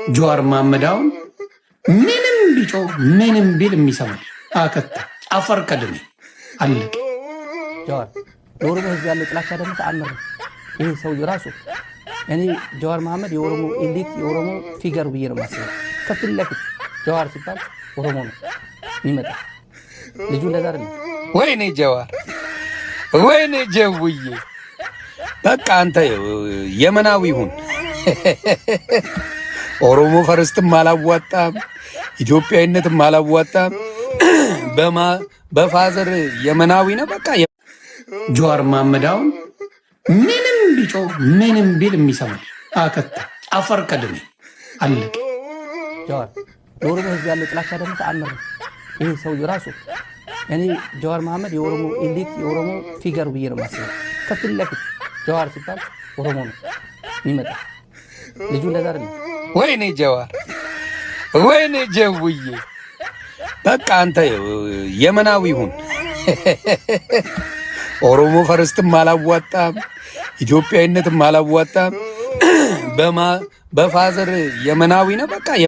ጀዋር መሐመዳውን ምንም ቢጮህ ምንም ቢል የሚሰማል አከታ አፈር ከድሜ አለ ጀዋር የኦሮሞ ህዝብ ያለው ጥላቻ ደግሞ ተአምር ነው። ይሄ ሰው ራሱ እኔ ጀዋር መሐመድ የኦሮሞ ኤሊት የኦሮሞ ፊገር ብዬ ነው የማስበው። ከፊት ለፊት ጀዋር ሲባል ኦሮሞ ነው የሚመጣ ልጁ እንደዛ አይደለም። ወይኔ ጀዋር ወይኔ ጀውዬ በቃ አንተ የመናዊ ሁን። ኦሮሞ ፈረስትም አላዋጣም፣ ኢትዮጵያዊነትም አላዋጣም። በፋዘር የመናዊ ነው በቃ። ጀዋር መሐመዳውን ምንም ቢጮህ ምንም ቢል የሚሰማል አከታ አፈር ከድሜ አለ ጀዋር የኦሮሞ ህዝብ ያለው ጥላቻ ደግሞ ተአምር ነው። ይሄ ሰው ራሱ እኔ ጀዋር መሐመድ የኦሮሞ ኤሊት የኦሮሞ ፊገር ብዬ ነው የማስበው። ከፊት ለፊት ጀዋር ሲባል ኦሮሞ ነው የሚመጣ ልጁ እንደዛ አይደለም። ወይኔ ጀዋር ወይኔ ጀውዬ በቃ አንተ የመናዊ ሁን። ኦሮሞ ፈረስትም አላዋጣም፣ ኢትዮጵያዊነትም አላዋጣም። በፋዘር የመናዊ ነው በቃ።